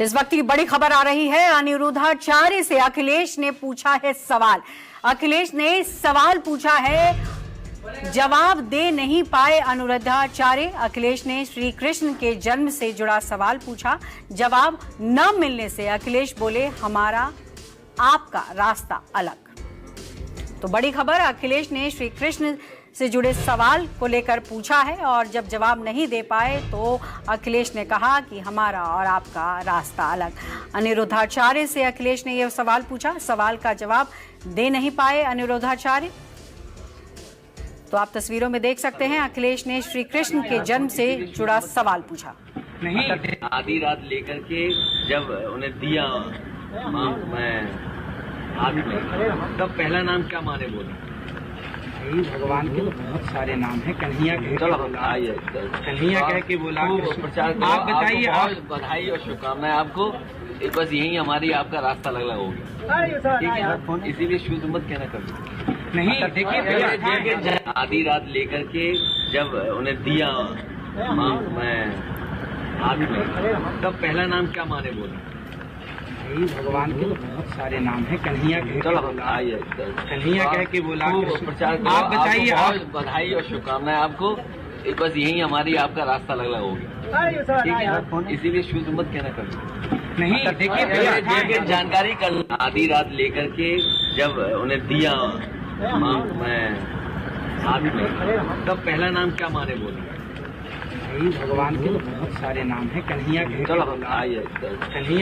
इस वक्त की बड़ी खबर आ रही है। अनिरुद्धाचार्य से अखिलेश ने पूछा है सवाल। अखिलेश ने सवाल पूछा है, जवाब दे नहीं पाए अनिरुद्धाचार्य। अखिलेश ने श्री कृष्ण के जन्म से जुड़ा सवाल पूछा। जवाब न मिलने से अखिलेश बोले, हमारा आपका रास्ता अलग। तो बड़ी खबर, अखिलेश ने श्री कृष्ण से जुड़े सवाल को लेकर पूछा है और जब जवाब नहीं दे पाए तो अखिलेश ने कहा कि हमारा और आपका रास्ता अलग। अनिरुद्धाचार्य से अखिलेश ने यह सवाल पूछा। सवाल का जवाब दे नहीं पाए अनिरुद्धाचार्य। तो आप तस्वीरों में देख सकते हैं, अखिलेश ने श्री कृष्ण के जन्म से जुड़ा सवाल पूछा। नहीं, आधी रात लेकर के जब उन्हें दिया मैं आदि में, तब पहला नाम क्या माने बोले? भगवान के तो बहुत सारे नाम हैं। कन्हैया कह के बोला प्रचार। आप बताइए, और बधाई और शुभकामनाएं आपको। बस यही हमारी आपका रास्ता अलग होगा, ठीक है? इसीलिए शुद्ध मत कहना कभी। नहीं, देखिए आधी रात लेकर के जब उन्हें दिया मैं आदि में, तब पहला नाम क्या माने बोले? भगवान के तो बहुत सारे नाम हैं। कन्हैया कह के बोला प्रचार। आप बताइए, और बधाई और शुभकामनाएं आपको। बस यही हमारी आपका रास्ता अलग होगा, ठीक है? इसीलिए शुद्ध मत कहना कभी। नहीं, देखिए जानकारी कर। आधी रात लेकर के जब उन्हें दिया मैं आदि में, तब पहला नाम क्या माने बोले? भगवान के तो बहुत सारे नाम हैं। कन्हैया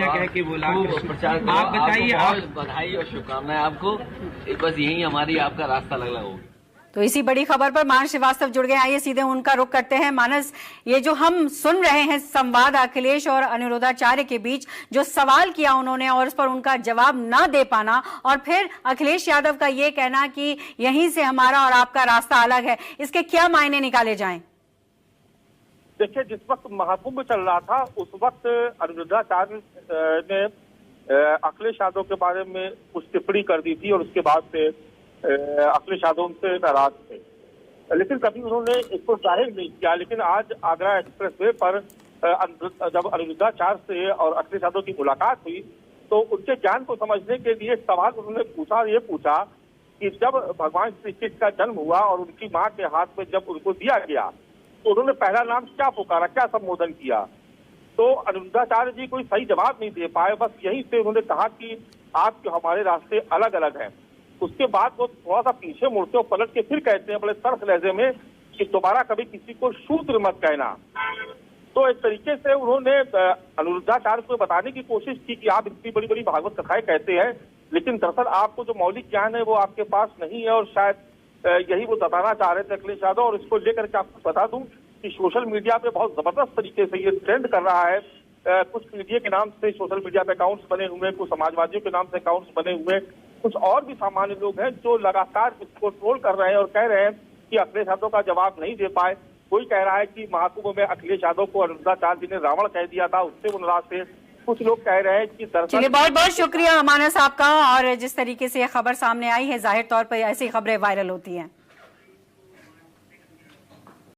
कह के बोला प्रचार। आप बताइए, और बधाई और शुभकामनाएं आपको। बस यही हमारी आपका रास्ता अलग होगा। तो इसी बड़ी खबर पर मानस श्रीवास्तव जुड़ गए। आइए सीधे उनका रुख करते हैं। मानस, ये जो हम सुन रहे हैं संवाद अखिलेश और अनिरुद्धाचार्य के बीच, जो सवाल किया उन्होंने और उस पर उनका जवाब ना दे पाना, और फिर अखिलेश यादव का ये कहना कि यहीं से हमारा और आपका रास्ता अलग है, इसके क्या मायने निकाले जाएं? देखिए, जिस वक्त महाकुंभ चल रहा था उस वक्त अनिरुद्धाचार्य ने अखिलेश यादव के बारे में कुछ टिप्पणी कर दी थी और उसके बाद से अखिलेश यादव उनसे नाराज थे, लेकिन कभी उन्होंने इसको जाहिर नहीं किया। लेकिन आज आगरा एक्सप्रेसवे पर जब अनिरुद्धाचार्य से और अखिलेश यादव की मुलाकात हुई तो उनके ज्ञान को समझने के लिए सवाल उन्होंने पूछा। ये पूछा कि जब भगवान श्री कृष्ण का जन्म हुआ और उनकी माँ के हाथ में जब उनको दिया गया तो उन्होंने पहला नाम क्या पुकारा, क्या संबोधन किया? तो अनिरुद्धाचार्य जी कोई सही जवाब नहीं दे पाए। बस यहीं से उन्होंने कहा कि आपके हमारे रास्ते अलग अलग हैं। उसके बाद वो थोड़ा सा पीछे मुड़ते और पलट के फिर कहते हैं बड़े सर्फ लहजे में कि दोबारा कभी किसी को शूद्र मत कहना। तो एक तरीके से उन्होंने अनिरुद्धाचार्य को बताने की कोशिश की कि आप इतनी बड़ी बड़ी भागवत कथाएं कहते हैं, लेकिन दरअसल आपको जो मौलिक ज्ञान है वो आपके पास नहीं है, और शायद यही वो बताना चाह रहे थे अखिलेश यादव। और इसको लेकर के आपको बता दूं कि सोशल मीडिया पे बहुत जबरदस्त तरीके से ये ट्रेंड कर रहा है। कुछ पीडीए के नाम से सोशल मीडिया पे अकाउंट्स बने हुए, कुछ समाजवादियों के नाम से अकाउंट्स बने हुए, कुछ और भी सामान्य लोग हैं जो लगातार इसको ट्रोल कर रहे हैं और कह रहे हैं कि अखिलेश यादव का जवाब नहीं दे पाए। कोई कह रहा है कि महाकुंभ में अखिलेश यादव को अनिरुद्धाचार्य जी ने रावण कह दिया था, उससे वो नाराज थे। कुछ लोग कह रहे हैं कि चलिए, बहुत बहुत शुक्रिया मानस आपका। और जिस तरीके से यह खबर सामने आई है, जाहिर तौर पर ऐसी खबरें वायरल होती हैं।